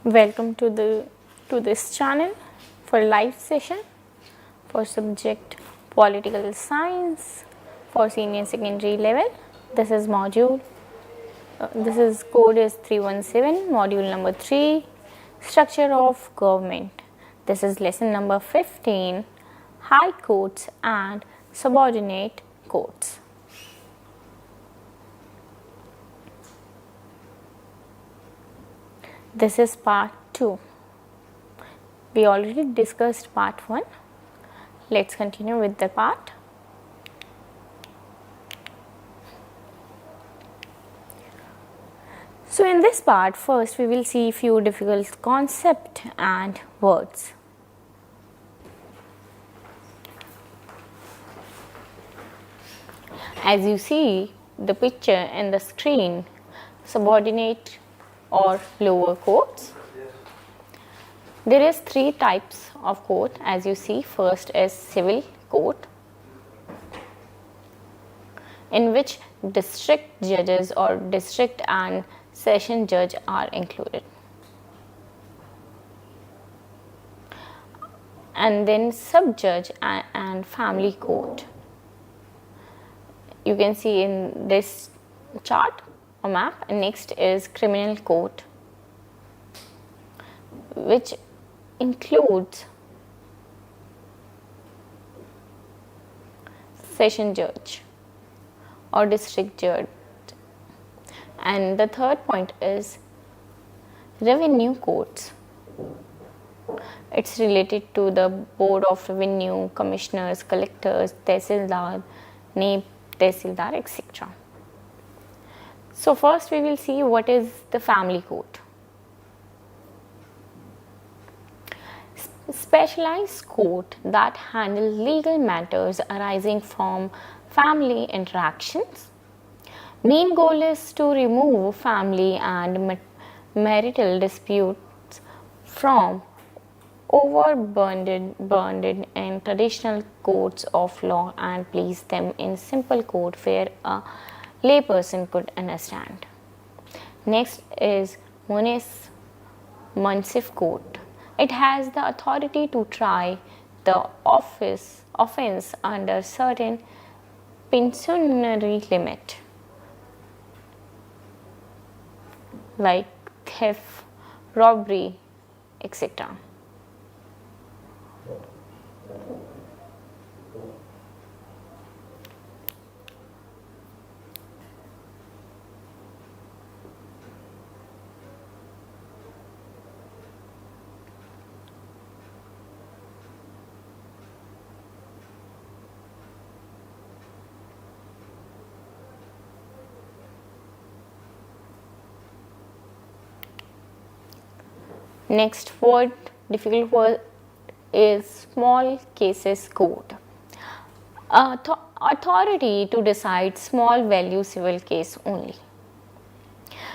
Welcome to this channel for live session for subject political science for senior secondary level. This is module. This is code is 317, module number 3, structure of government. This is lesson number 15, high courts and subordinate courts. This is part 2. We already discussed part 1. Let's continue with the part. So in this part, first we will see few difficult concepts and words. As you see the picture in the screen, subordinate or lower courts. There is 3 types of court, as you see. First is civil court, in which district judges or district and session judge are included. And then sub-judge and family court. You can see in this chart or map. And next is criminal court, which includes session judge or district judge. And the third point is revenue courts. It's related to the board of revenue, commissioners, collectors, tehsildar, naib tehsildar, etc. So first we will see what is the family court. Specialized court that handle legal matters arising from family interactions. Main goal is to remove family and marital disputes from overburdened in traditional courts of law and place them in simple court where a layperson could understand. Next is municipal court. It has the authority to try the offense under certain pecuniary limit, like theft, robbery, etc. Next difficult word is small cases court. Authority to decide small value civil case only.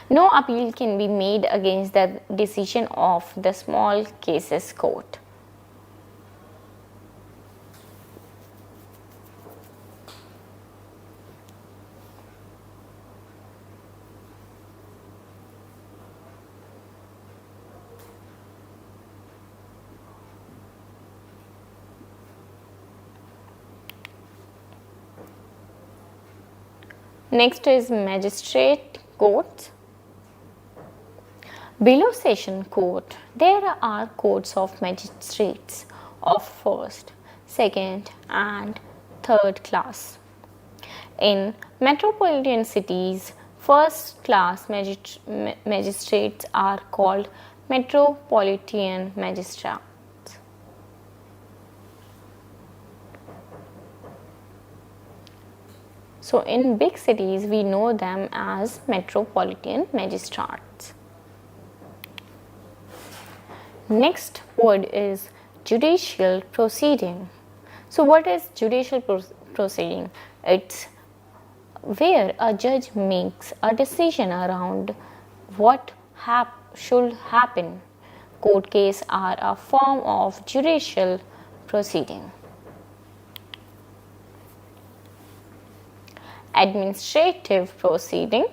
No appeal can be made against the decision of the small cases court. Next is magistrate courts. Below session court, there are courts of magistrates of first, second and third class. In metropolitan cities, first class magistrates are called metropolitan magistrates. So in big cities, we know them as metropolitan magistrates. Next word is judicial proceeding. So what is judicial proceeding? It's where a judge makes a decision around what should happen. Court cases are a form of judicial proceeding. Administrative proceeding.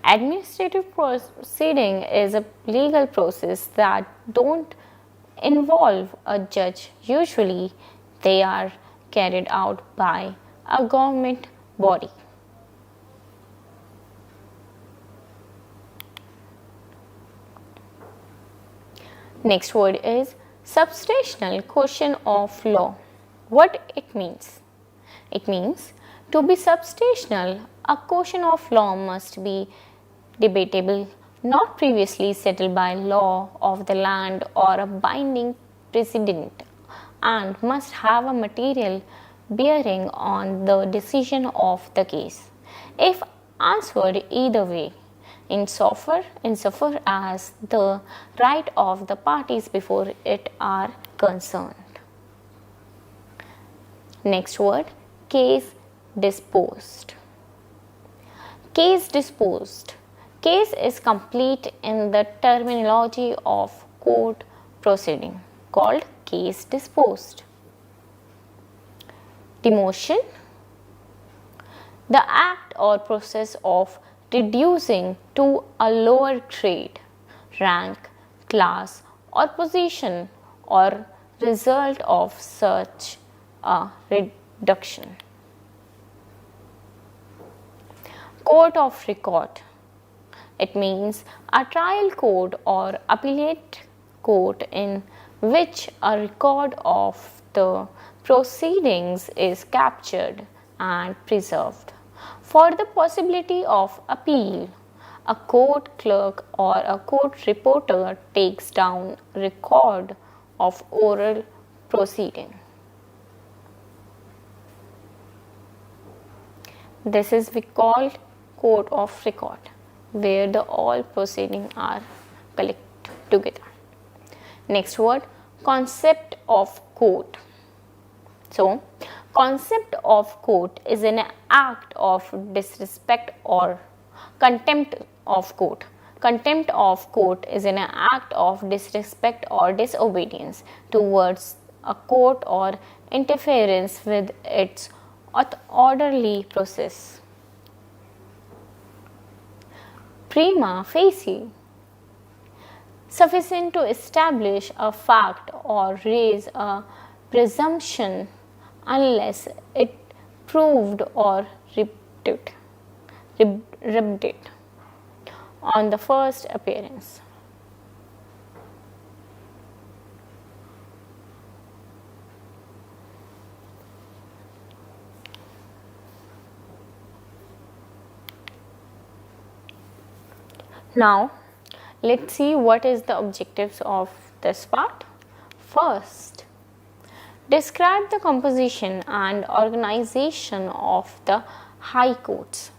Administrative proceeding is a legal process that don't involve a judge. Usually, they are carried out by a government body. Next word is substantial question of law. What it means? It means to be substantial, a question of law must be debatable, not previously settled by law of the land or a binding precedent, and must have a material bearing on the decision of the case. If answered either way, insofar as the right of the parties before it are concerned. Next word, case disposed. Case disposed. Case is complete in the terminology of court proceeding called case disposed. Demotion. The act or process of reducing to a lower grade, rank, class or position or result of such a reduction. Court of record. It means a trial court or appellate court in which a record of the proceedings is captured and preserved. For the possibility of appeal, a court clerk or a court reporter takes down record of oral proceeding. This is we called court of record, where the all proceedings are collected together. Next word, concept of court. So, concept of court is an act of disrespect or contempt of court. Contempt of court is an act of disrespect or disobedience towards a court or interference with its orderly process. Prima facie. Sufficient to establish a fact or raise a presumption unless it proved or rebutted on the first appearance. Now, let's see what is the objectives of this part. First, describe the composition and organization of the high courts.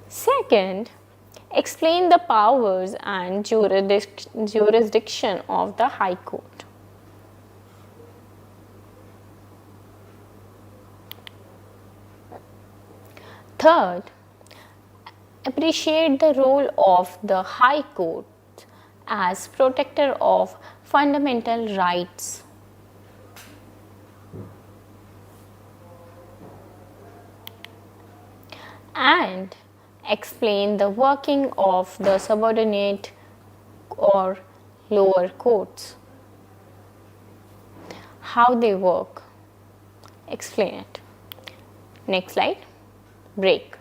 Second, explain the powers and jurisdiction of the high court. Third, appreciate the role of the High Court as protector of fundamental rights. And explain the working of the subordinate or lower courts. How they work. Explain it. Next slide. Break.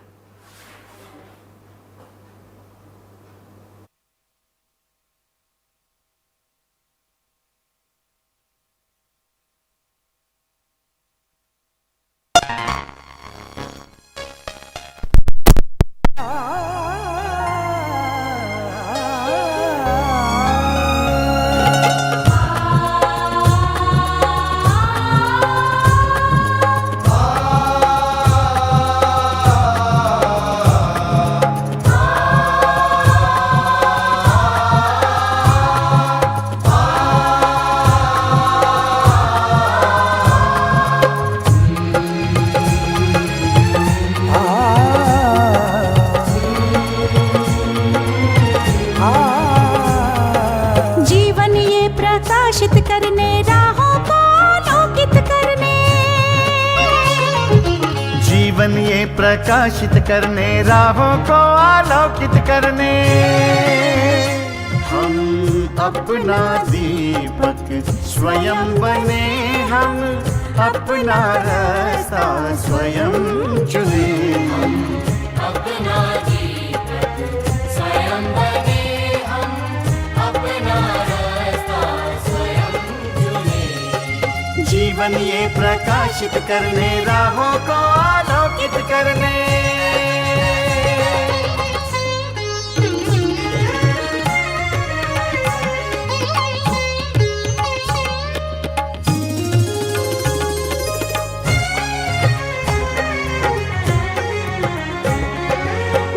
जीवन ये प्रकाशित करने, राहों को आलोकित करने। हम अपना दीपक स्वयं बने, हम अपना रास्ता स्वयं चुने। हम अपना दीपक स्वयं बने, हम अपना रास्ता स्वयं चुने। जीवन ये प्रकाशित करने, राहों को आलोकित करने।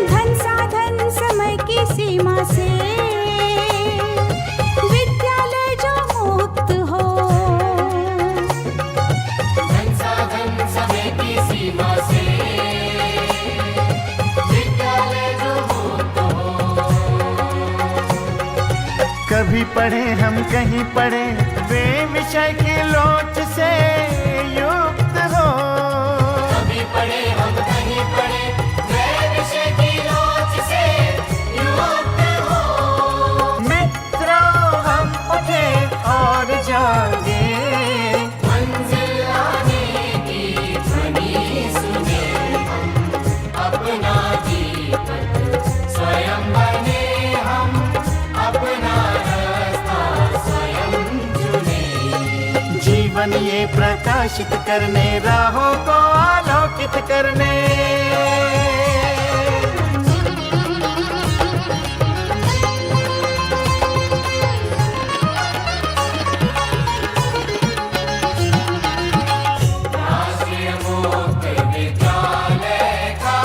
धन साधन समय की सीमा से विद्यालय जो मुक्त हो, धन साधन समय की सीमा से विद्यालय जो मुक्त हो। कभी पढ़े हम कहीं पढ़े, वे विषय की लोच से युक्त हो। कभी पढ़े हम कहीं पढ़े, वे विषय की लोच से युक्त हो। मित्रों हम उठे और जागे, मंजिल आने की ध्वनि सुने। हम अपना दीपक स्वयं बने, हम अपना रास्ता स्वयं चुने। जीवन ये प्रकाशित करने, राहों को आलोकित करने। राष्ट्रीय मुक्त विद्यालय का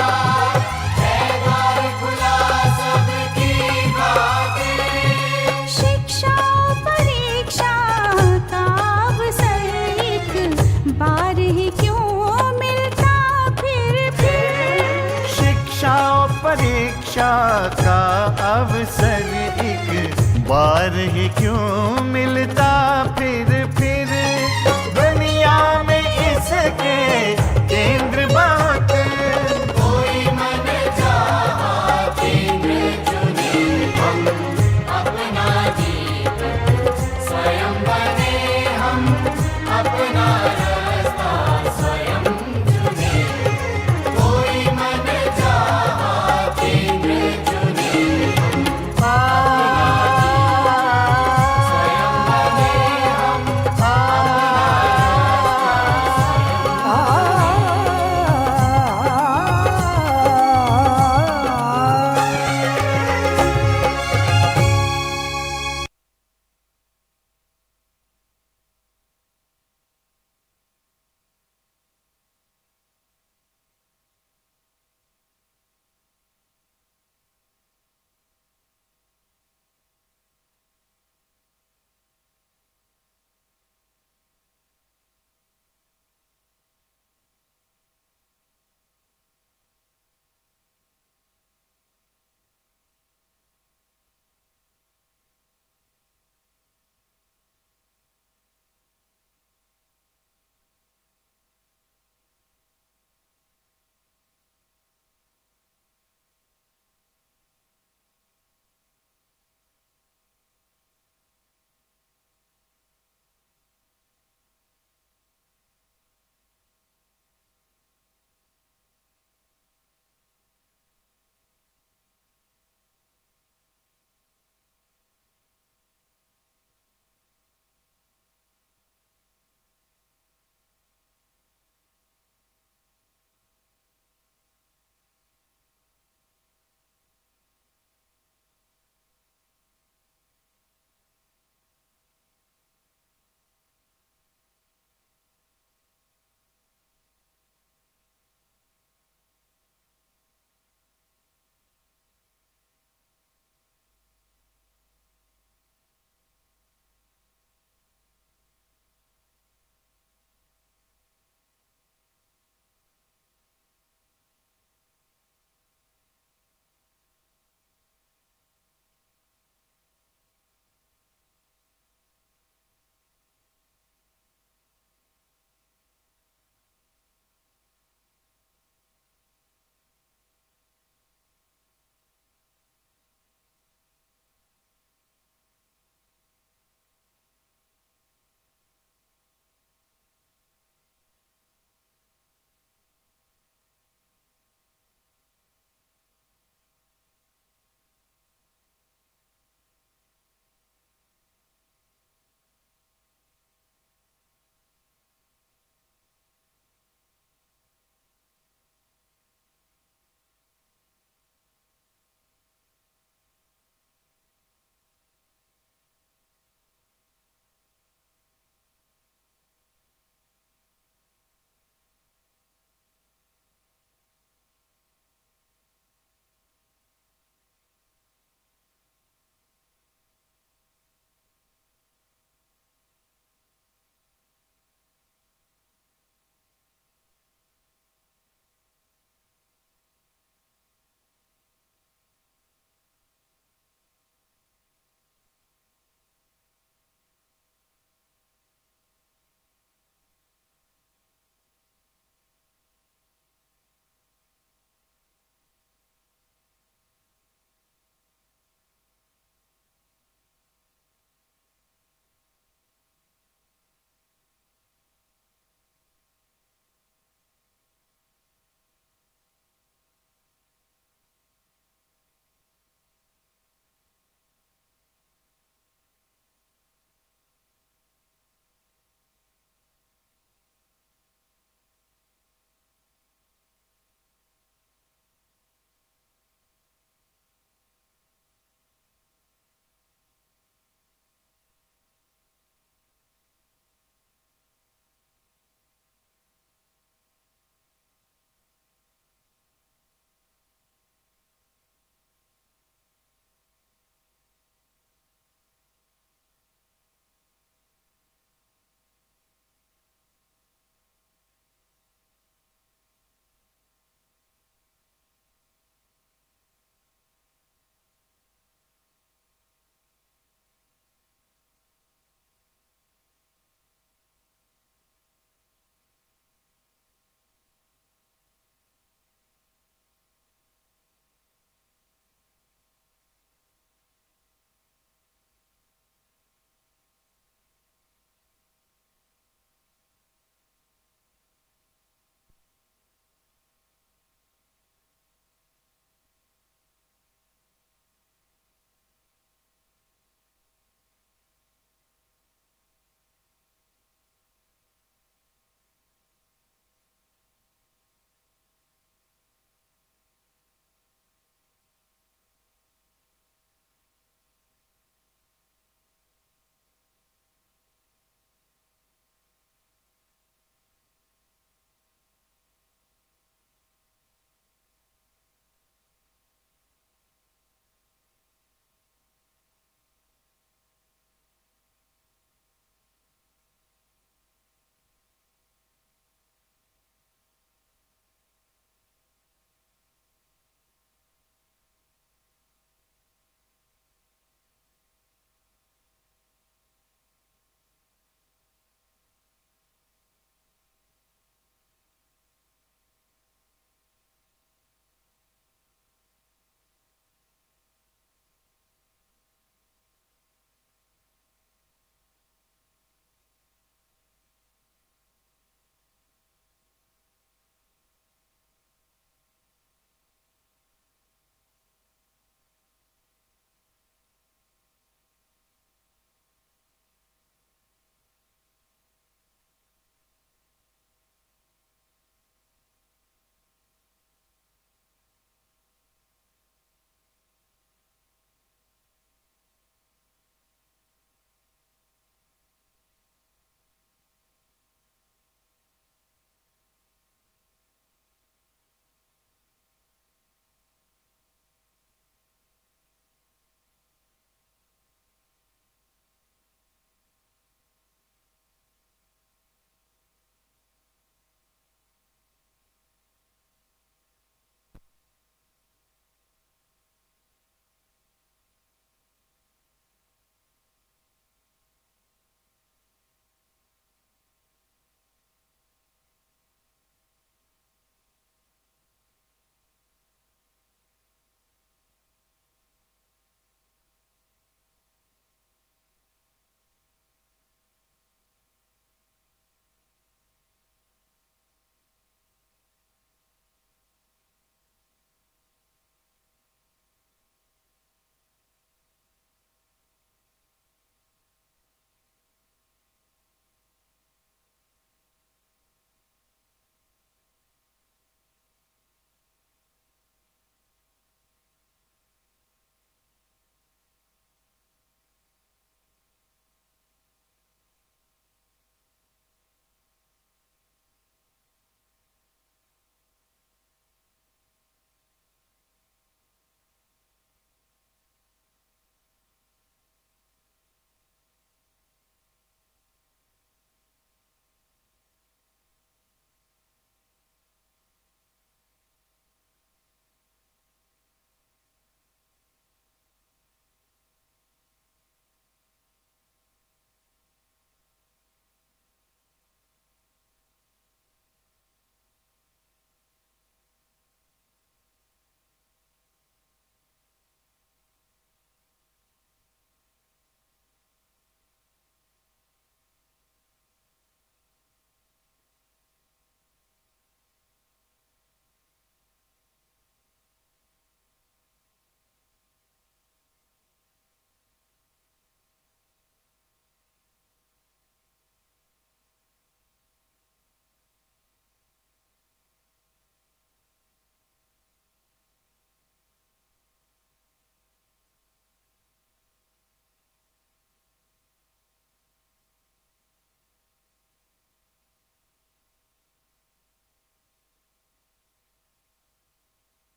है द्वार खुला सबकी खातिर। शिक्षा परीक्षा का अवसर एक बार ही क्यों मिलता फिर। शिक्षा और परीक्षा का अवसर एक बार ही क्यों मिलता फिर। दुनिया में इसके केंद्र बात, कोई मन चाहा केंद्र चुने। हम अपना दीपक स्वयं बने, हम अपना रास्ता स्वयं चुने। कोई मन चाहा केंद्र चुने। स्वयं बने, हम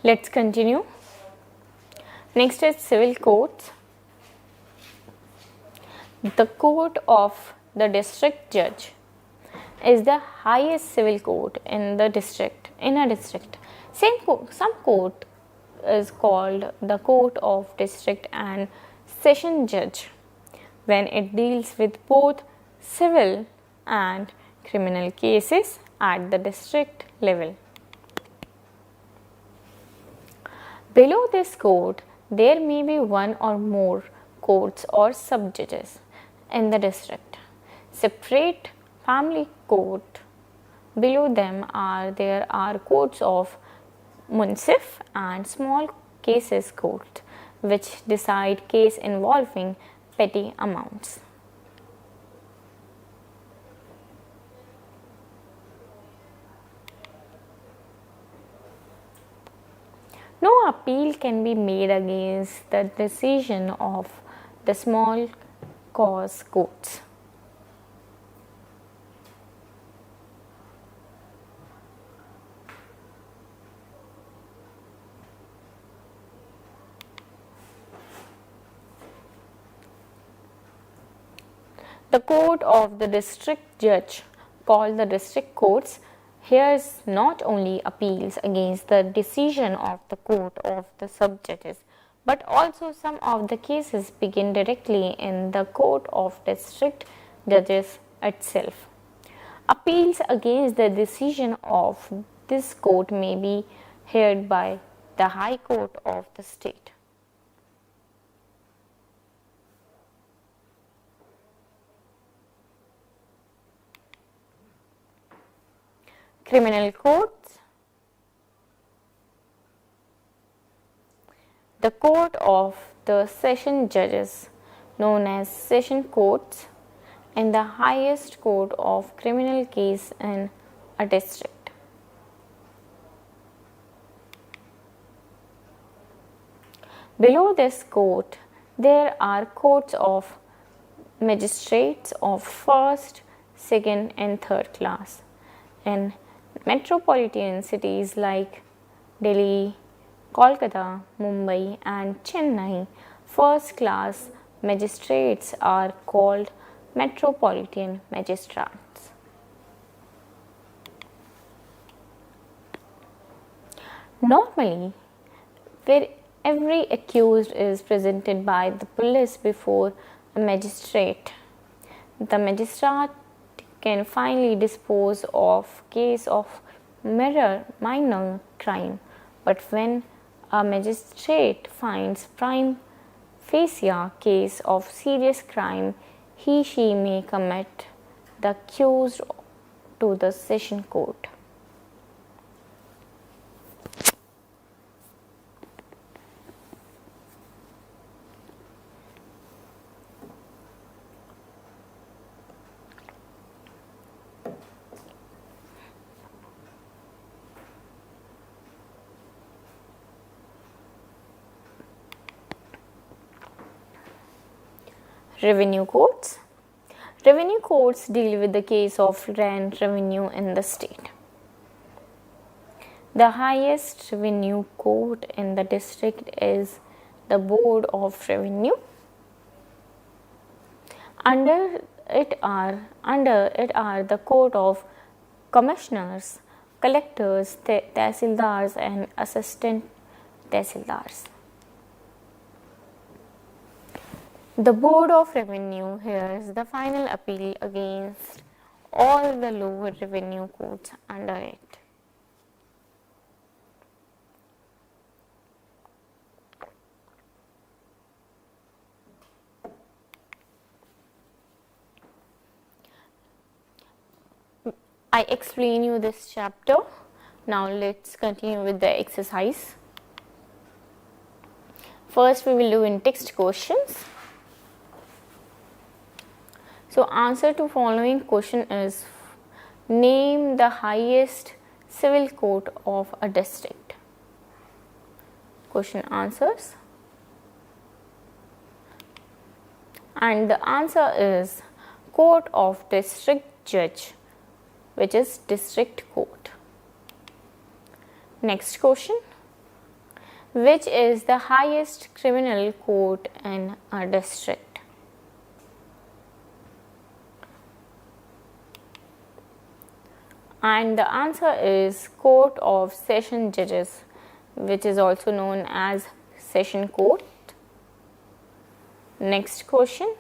Let's continue. Next is civil courts. The court of the district judge is the highest civil court in a district. Some court is called the court of district and session judge when it deals with both civil and criminal cases at the district level. Below this court, there may be one or more courts or sub-judges in the district. Separate family court. Below them there are courts of munsif and small cases court, which decide case involving petty amounts. No appeal can be made against the decision of the small cause courts. The court of the district judge, called the district courts, hears not only appeals against the decision of the court of the sub-judges, but also some of the cases begin directly in the court of district judges itself. Appeals against the decision of this court may be heard by the High Court of the state. Criminal courts. The court of the session judges, known as session courts, and the highest court of criminal case in a district. Below this court, there are courts of magistrates of first, second, and third class. In metropolitan cities like Delhi, Kolkata, Mumbai, and Chennai, first class magistrates are called metropolitan magistrates. Normally, where every accused is presented by the police before a magistrate, the magistrate can finally dispose of case of minor crime, but when a magistrate finds prima facie case of serious crime, she may commit the accused to the session court. Revenue courts. Revenue courts deal with the case of rent revenue in the state. The highest revenue court in the district is the Board of Revenue. Under it are the court of commissioners, collectors, tehsildars, and assistant tehsildars. The Board of Revenue hears the final appeal against all the lower revenue courts under it. I explain you this chapter. Now let's continue with the exercise. First we will do in text questions. So answer to following question is, name the highest civil court of a district. Question answers. And the answer is Court of District Judge, which is district court. Next question. Which is the highest criminal court in a district? And the answer is Court of Session Judges, which is also known as Session Court. Next question.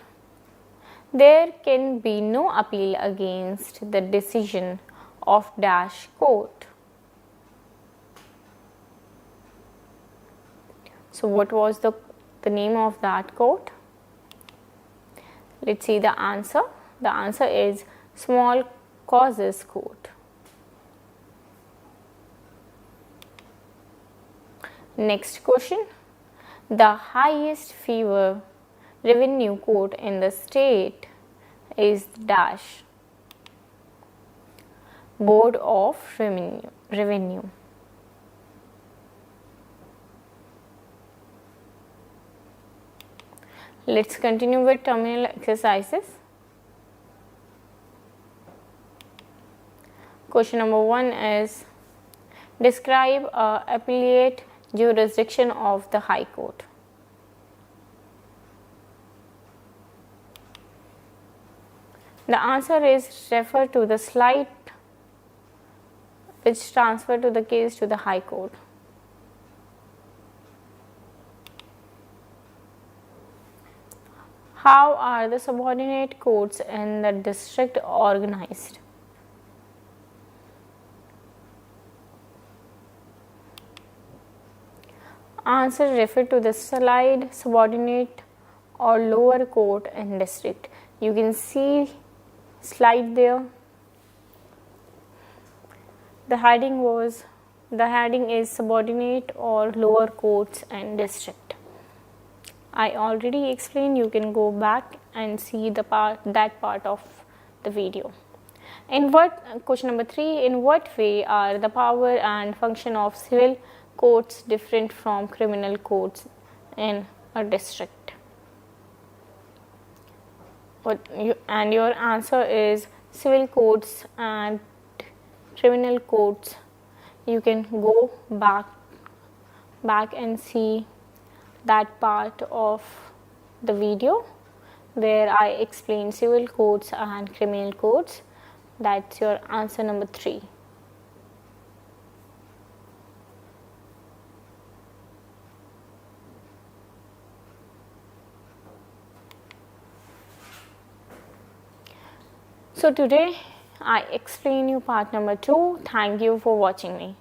There can be no appeal against the decision of dash court. So what was the name of that court? Let's see the answer. The answer is Small Causes Court. Next question. The highest fee revenue court in the state is dash Board of Revenue. Let's continue with terminal exercises. Question number 1 is describe a appellate jurisdiction of the High Court. The answer is refer to the slide which transfer to the case to the High Court. How are the subordinate courts in the district organized? Answer refer to the slide subordinate or lower court in district. You can see slide there. The heading is subordinate or lower courts and district. I already explained. You can go back and see that part of the video. Question number 3, in what way are the power and function of civil courts different from criminal courts in a district? And your answer is civil courts and criminal courts. You can go back and see that part of the video where I explain civil courts and criminal courts. That's your answer number 3. So today I explain you part number 2. Thank you for watching me.